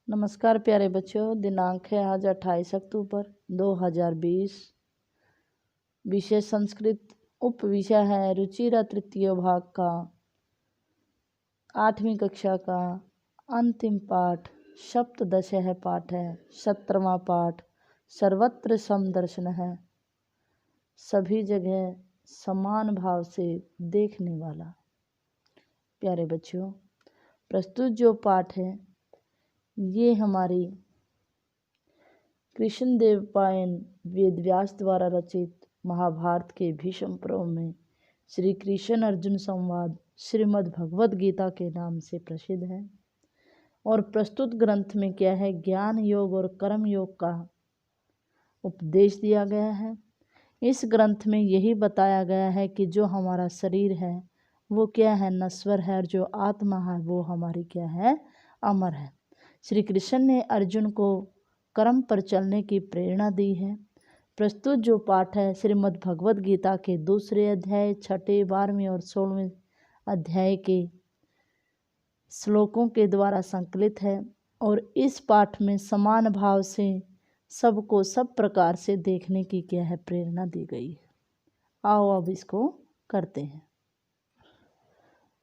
नमस्कार प्यारे बच्चों, दिनांक है आज 28 अक्टूबर 2020। विषय संस्कृत। उप विषय है रुचिरा तृतीय भाग का 8वीं कक्षा का अंतिम पाठ सप्तदश पाठ है। 17वां पाठ सर्वत्र समदर्शन है, सभी जगह समान भाव से देखने वाला। प्यारे बच्चों, प्रस्तुत जो पाठ है ये हमारी कृष्णदेवराय वेदव्यास द्वारा रचित महाभारत के भीष्म पर्व में श्री कृष्ण अर्जुन संवाद श्रीमद् भगवद गीता के नाम से प्रसिद्ध है। और प्रस्तुत ग्रंथ में क्या है, ज्ञान योग और कर्म योग का उपदेश दिया गया है। इस ग्रंथ में यही बताया गया है कि जो हमारा शरीर है वो क्या है, नश्वर है, और जो आत्मा है वो हमारी क्या है, अमर है। श्री कृष्ण ने अर्जुन को कर्म पर चलने की प्रेरणा दी है। प्रस्तुत जो पाठ है श्रीमद् भगवद गीता के दूसरे अध्याय 6, 12वें और 16वें अध्याय के श्लोकों के द्वारा संकलित है। और इस पाठ में समान भाव से सबको सब प्रकार से देखने की क्या है, प्रेरणा दी गई है। आओ अब इसको करते हैं।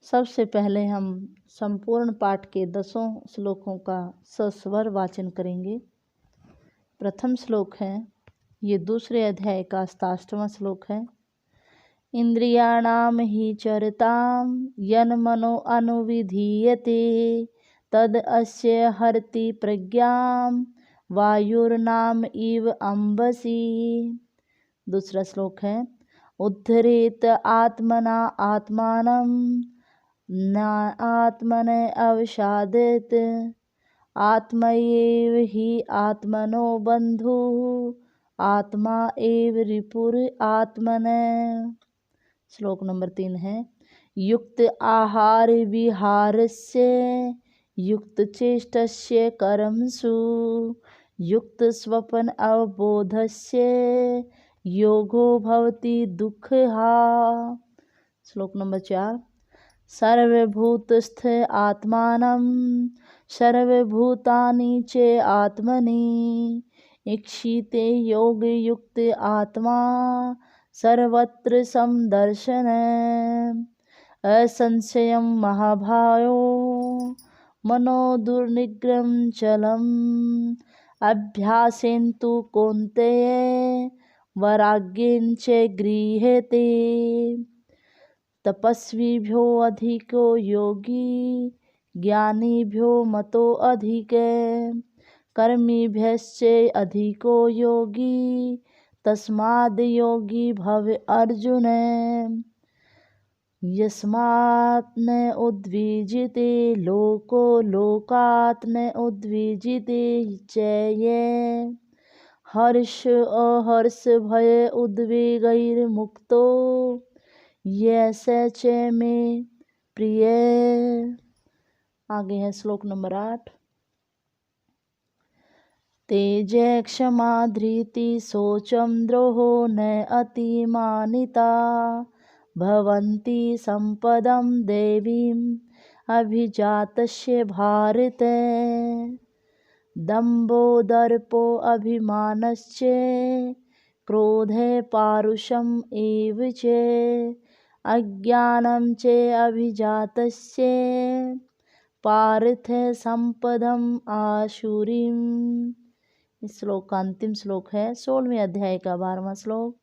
सबसे पहले हम संपूर्ण पाठ के 10 श्लोकों का सस्वर वाचन करेंगे। प्रथम श्लोक है, ये दूसरे अध्याय का 67वां श्लोक है। इंद्रियाणाम हि चरताम यन मनो अनुविधीयते तद अस्य हरति प्रज्ञाम वायुर्नाम इव अंबसी। दूसरा श्लोक है, उद्धरेत आत्मना आत्मानं न आत्मने अवसादेत आत्मैव हि आत्मनो बंधुः आत्मा एव रिपुर आत्मने। श्लोक नंबर 3 है, युक्त आहार विहारस्य युक्त चेष्टस्य कर्मसु युक्त स्वपन अवबोधस्य योगो भवति दुःखहा। श्लोक नंबर 4, सर्वभूतस्थ आत्मानं सर्वभूतानि च आत्मनि ईक्षिते योग युक्त आत्मा सर्वत्र समदर्शन असंशयं महाभायो मनो दुर्निग्रहं चलम् अभ्यासेन तु कौन्तेय वैराग्येन च गृह्यते तपस्विभ्यो अधिको योगी ज्ञानीभ्यो मतो अधिक कर्मिभ्यश्च अधिको योगी तस्माद् योगी भव अर्जुन यस्मात् न उद्विजिते लोको लोकात् न उद्विजिते च ये हर्ष अहर्ष भय उद्वेगैर्मुक्तो यस च मे प्रिय। आगे है श्लोक नंबर 8, तेज क्षमा धृति शोचम द्रोहो न अतिमानिता भवन्ति संपदं देवीं अभिजातस्य भारत दम्भो दर्पो अभिमानश्च क्रोधे पारुषम् एव च अज्ञानं च अभिजातस्य पार्थ संपदम आशुरीम। इस श्लोक का अंतिम श्लोक है 16वें अध्याय का 12वां श्लोक।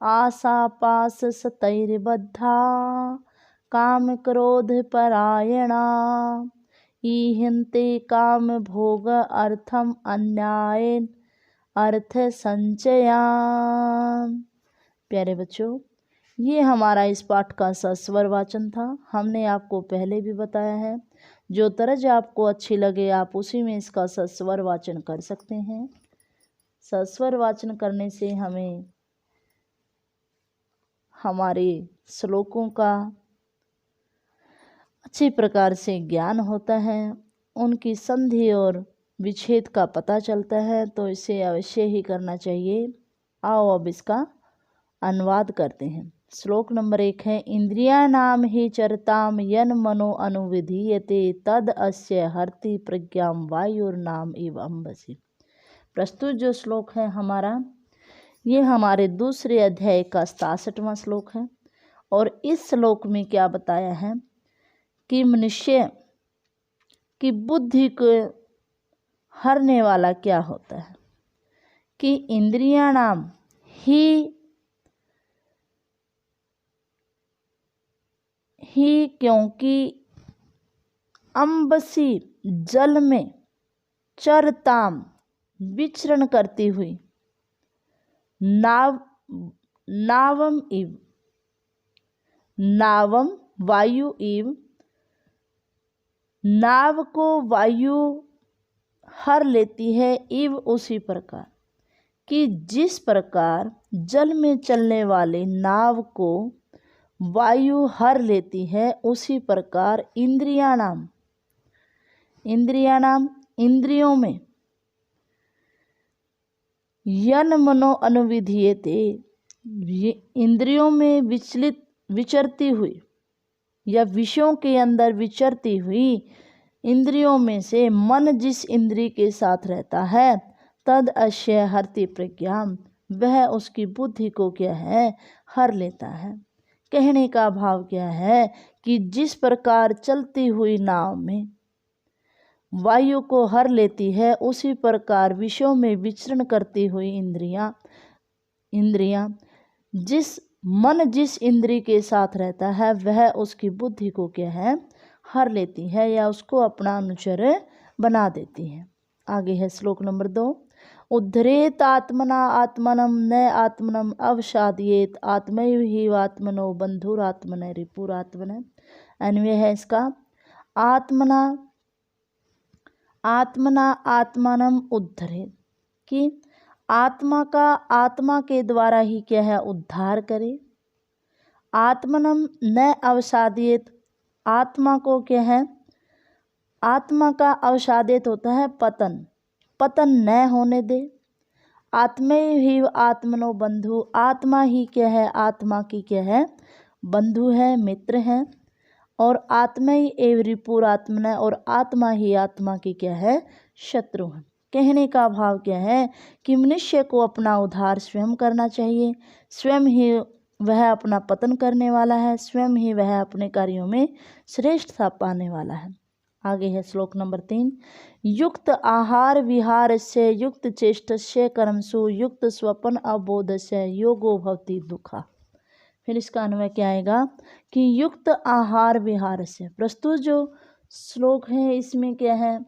आशा पास सतैर्बद्धा काम क्रोध परायणा ईहन्ते काम भोग अर्थम अन्यायेन अर्थ संचया। प्यारे बच्चों, ये हमारा इस पाठ का सस्वर वाचन था। हमने आपको पहले भी बताया है, जो तरज आपको अच्छी लगे आप उसी में इसका सस्वर वाचन कर सकते हैं। सस्वर वाचन करने से हमें हमारे श्लोकों का अच्छी प्रकार से ज्ञान होता है, उनकी संधि और विच्छेद का पता चलता है, तो इसे अवश्य ही करना चाहिए। आओ अब इसका अनुवाद करते हैं। श्लोक नंबर 1 है, इंद्रियाणाम हि चरताम यन मनो अनुविधीयते तद अस्य हरति प्रज्ञां वायुर्नाम इव अम्बसि। प्रस्तुत जो श्लोक है हमारा, ये हमारे दूसरे अध्याय का 67वां श्लोक है। और इस श्लोक में क्या बताया है कि मनुष्य की बुद्धि को हरने वाला क्या होता है, कि इंद्रियाणाम ही क्योंकि अम्बसी जल में चरताम विचरण करती हुई नावम वायु इव, नाव को वायु हर लेती है, इव उसी प्रकार, कि जिस प्रकार जल में चलने वाले नाव को वायु हर लेती है, उसी प्रकार इंद्रियाणाम इंद्रियों में यन मनो अनुविधीयते, इंद्रियों में विचरती हुई या विषयों के अंदर विचरती हुई इंद्रियों में से मन जिस इंद्रिय के साथ रहता है, तद अश्य हरति प्रज्ञा, वह उसकी बुद्धि को क्या है, हर लेता है। कहने का भाव क्या है कि जिस प्रकार चलती हुई नाव में वायु को हर लेती है, उसी प्रकार विषयों में विचरण करती हुई इंद्रियां जिस इंद्रिय के साथ रहता है, वह उसकी बुद्धि को क्या है, हर लेती है या उसको अपना अनुचर बना देती है। आगे है श्लोक नंबर 2, उद्धरेत आत्मना आत्मनम न आत्मनम अवसादयेत आत्मैव ही आत्मनो बंधुरात्मने रिपुरात्मने। अन्वय है इसका, आत्मना आत्मानम उद्धरेत, कि आत्मा के द्वारा ही क्या है, उद्धार करे। आत्मनम न अवसादयेत, आत्मा को क्या है, आत्मा का अवसादित होता है पतन न होने दे। आत्मैव ही आत्मनो बंधु, आत्मा ही क्या है, आत्मा की क्या है, बंधु है, मित्र है। और आत्मा ही एव रिपुरात्मना, और आत्मा ही आत्मा की क्या है, शत्रु है। कहने का भाव क्या है कि मनुष्य को अपना उद्धार स्वयं करना चाहिए, स्वयं ही वह अपना पतन करने वाला है, स्वयं ही वह अपने कार्यों में श्रेष्ठता पाने वाला है। आगे है श्लोक नंबर 3, युक्त आहार विहार से युक्त चेष्टस्य कर्मसु युक्त स्वपन अबोध से योगो भवति दुखा। फिर इसका अन्वय क्या आएगा कि युक्त आहार विहार से। प्रस्तुत जो श्लोक है इसमें क्या है,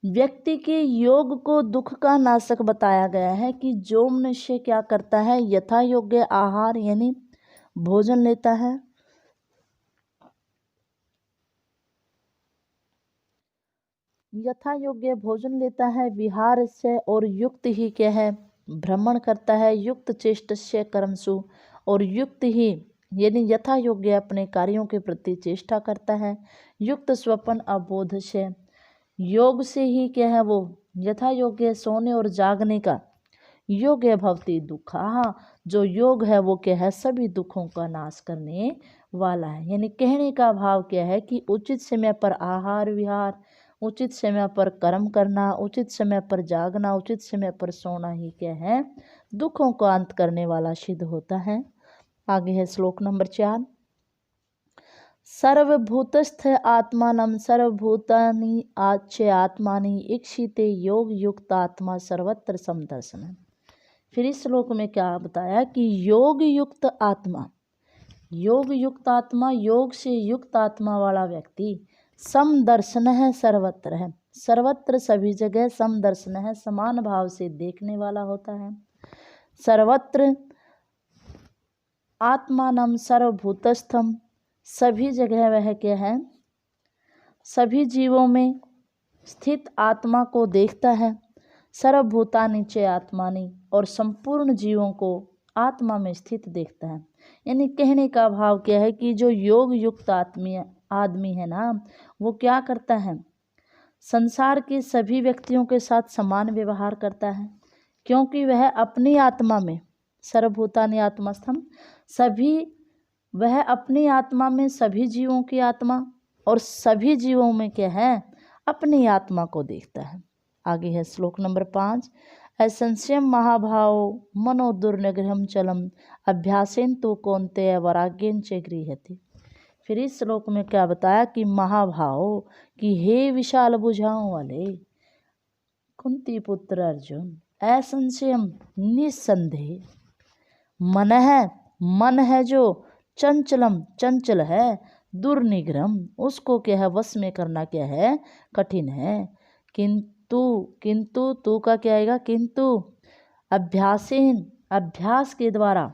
व्यक्ति के योग को दुख का नाशक बताया गया है, कि जो मनुष्य क्या करता है, यथा योग्य आहार यानी भोजन लेता है, यथा योग्य भोजन लेता है, विहार से और युक्त ही क्या है, भ्रमण करता है, युक्त चेष्टस्य कर्मसु, और युक्त ही यानी यथा योग्य अपने कार्यों के प्रति चेष्टा करता है, युक्त स्वपन अबोध से, योग से ही क्या है, वो यथा योग्य सोने और जागने का योग्य भवति दुखा। हाँ, जो योग है वो क्या है, सभी दुखों का नाश करने वाला है। यानी कहने का भाव क्या है कि उचित समय पर आहार विहार, उचित समय पर कर्म करना, उचित समय पर जागना, उचित समय पर सोना ही क्या है, दुखों को अंत करने वाला सिद्ध होता है। आगे है श्लोक नंबर 4, सर्वभूतस्थ आत्मानं सर्वभूतानि आच्य आत्मानि ईक्षिते योग युक्त आत्मा सर्वत्र समदर्शन। फिर इस श्लोक में क्या बताया कि योग युक्त आत्मा, योग से युक्त आत्मा वाला व्यक्ति समदर्शन है, सर्वत्र है, सर्वत्र सभी जगह समदर्शन है, समान भाव से देखने वाला होता है। सर्वत्र आत्मानं सर्वभूतस्थम, सभी जगह वह क्या है, सभी जीवों में स्थित आत्मा को देखता है। सर्वभूतानि च आत्मानि, और संपूर्ण जीवों को आत्मा में स्थित देखता है। यानी कहने का भाव क्या है कि जो योग युक्त आदमी है ना, वो क्या करता है, संसार के सभी व्यक्तियों के साथ समान व्यवहार करता है, क्योंकि वह अपनी आत्मा में सर्वभूतानि आत्मस्थम, सभी वह अपनी आत्मा में सभी जीवों की आत्मा और सभी जीवों में क्या है, अपनी आत्मा को देखता है। आगे है श्लोक नंबर 5, असंशयम महाभाव मनो दुर्निग्रहम चलम अभ्यासेन तो कौन्तेय वैराग्येन च गृह्यते। फिर इस श्लोक में क्या बताया कि महाभाव कि हे विशाल भुजाओं वाले कुंती पुत्र अर्जुन, असंशयम निस्संदेह, मन है जो चंचलम चंचल है, दुर्निग्रहम उसको क्या है वश में करना क्या है कठिन है। किंतु तू का क्या आएगा, किंतु अभ्यासेन अभ्यास के द्वारा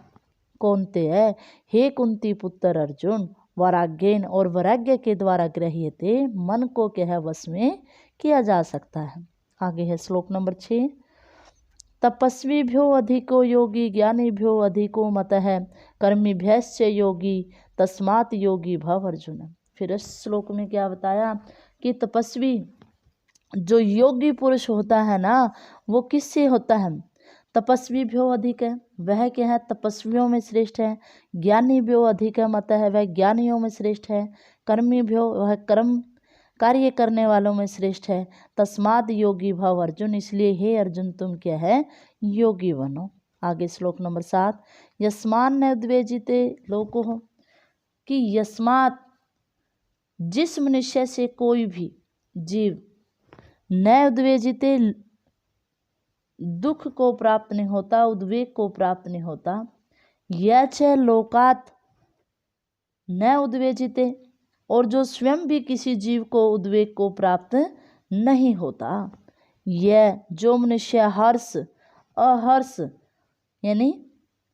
कौनते है हे कुंती पुत्र अर्जुन, वैराग्येन और वैराग्य के द्वारा गृह्यते मन को क्या है वश में किया जा सकता है। आगे है श्लोक नंबर 6, तपस्वीभ्यो अधिको योगी ज्ञानीभ्यो अधिको मतः कर्मीभ्यश्च योगी तस्मात् योगी भव अर्जुन। फिर इस श्लोक में क्या बताया कि तपस्वी जो योगी पुरुष होता है ना, वो किससे होता है, तपस्वी भ्यो अधिक है, वह क्या है तपस्वियों में श्रेष्ठ है। ज्ञानी भ्यो अधिक है मत है, वह ज्ञानियों में श्रेष्ठ है। कर्मी भ्यो वह कर्म कार्य करने वालों में श्रेष्ठ है। तस्माद योगी भव अर्जुन, इसलिए हे अर्जुन तुम क्या है योगी बनो। आगे श्लोक नंबर 7, यस्मान न द्वेजिते लोको हो, कि यस्मात जिस मनुष्य से कोई भी जीव न उद्वेजिते दुख को प्राप्त नहीं होता, उद्वेग को प्राप्त नहीं होता, यच लोकात न उद्वेजिते, और जो स्वयं भी किसी जीव को उद्वेग को प्राप्त नहीं होता, यह जो मनुष्य हर्ष अहर्ष यानी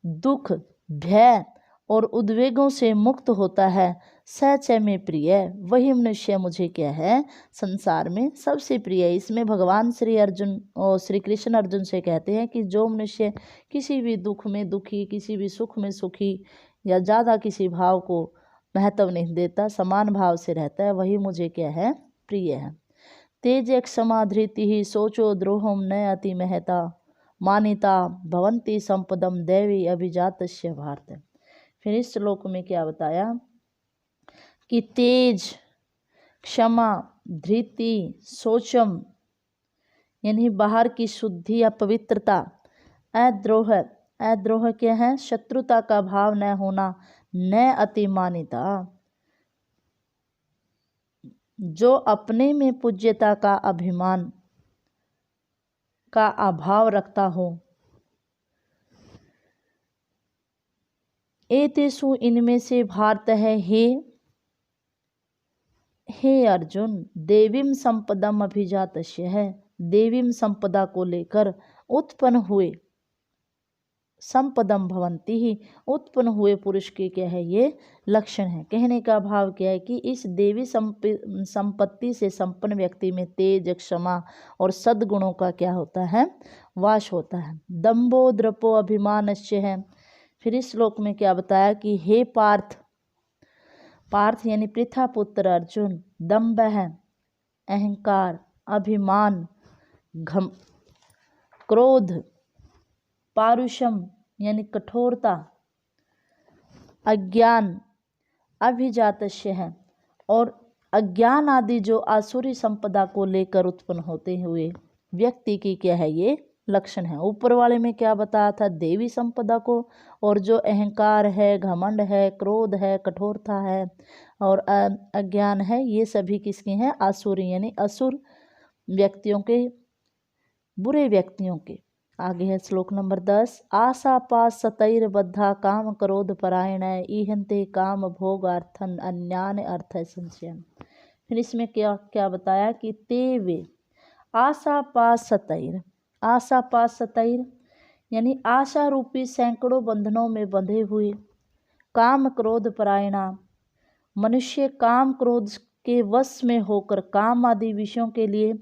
दुख भय और उद्वेगों से मुक्त होता है, सच में प्रिय, वही मनुष्य मुझे क्या है संसार में सबसे प्रिय है। इसमें भगवान श्री अर्जुन और श्री कृष्ण अर्जुन से कहते हैं कि जो मनुष्य किसी भी दुख में दुखी, किसी भी सुख में सुखी या ज़्यादा किसी भाव को महत्व नहीं देता, समान भाव से रहता है, वही मुझे क्या है प्रिय है। तेज क्षमा धृति ही सोचो द्रोहम न अति महता मानिता भवंती संपदम देवी अभिजातस्य भारत। फिर इस श्लोक में क्या बताया कि तेज क्षमा धृति सोचम यानी बाहर की शुद्धि या पवित्रता, अद्रोह क्या है शत्रुता का भाव न होना, न अतिमानिता जो अपने में पूज्यता का अभिमान का अभाव रखता हो, एतेषु इनमें से भारत है हे अर्जुन देवीम संपदम अभिजातस्य है, देवीम संपदा को लेकर उत्पन्न हुए, संपदम भवंती ही उत्पन्न हुए पुरुष के क्या है ये लक्षण है। कहने का भाव क्या है कि इस देवी संपत्ति से संपन्न व्यक्ति में तेज क्षमा और सद्गुणों का क्या होता है वास होता है। दंभो द्रपो अभिमानस्य है। फिर इस श्लोक में क्या बताया कि हे पार्थ यानी पृथा पुत्र अर्जुन, दंभ है अहंकार, अभिमान घम क्रोध, पारुषम यानी कठोरता, अज्ञान अभिजातस्य है, और अज्ञान आदि जो आसुरी संपदा को लेकर उत्पन्न होते हुए व्यक्ति की क्या है ये लक्षण है। ऊपर वाले में क्या बताया था देवी संपदा को, और जो अहंकार है, घमंड है, क्रोध है, कठोरता है और अज्ञान है, ये सभी किसके हैं आसुरी यानी असुर व्यक्तियों के, बुरे व्यक्तियों के। आगे है श्लोक नंबर 10, आशा पास सतैर बद्धा काम क्रोध परायण ईहंते काम भोग अर्थन अन्यान अर्थ संशयन। फिर इसमें क्या क्या बताया कि ते वे आशा पास सतैर यानी आशा रूपी सैकड़ों बंधनों में बंधे हुए, काम क्रोध परायणा मनुष्य काम क्रोध के वश में होकर काम आदि विषयों के लिए,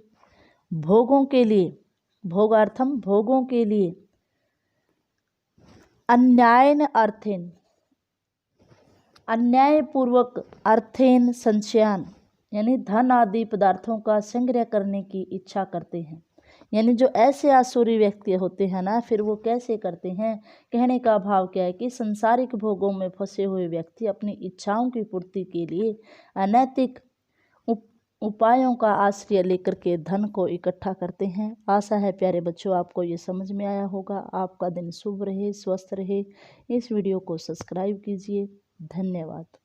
भोगों के लिए, भोगार्थम भोगों के लिए, अन्यायन अर्थेन अन्यायपूर्वक अर्थेन संशयान यानी धन आदि पदार्थों का संग्रह करने की इच्छा करते हैं। यानी जो ऐसे आसुरी व्यक्ति होते हैं ना, फिर वो कैसे करते हैं। कहने का भाव क्या है कि संसारिक भोगों में फंसे हुए व्यक्ति अपनी इच्छाओं की पूर्ति के लिए अनैतिक उपायों का आश्रय लेकर के धन को इकट्ठा करते हैं। आशा है प्यारे बच्चों आपको ये समझ में आया होगा। आपका दिन शुभ रहे, स्वस्थ रहे। इस वीडियो को सब्सक्राइब कीजिए। धन्यवाद।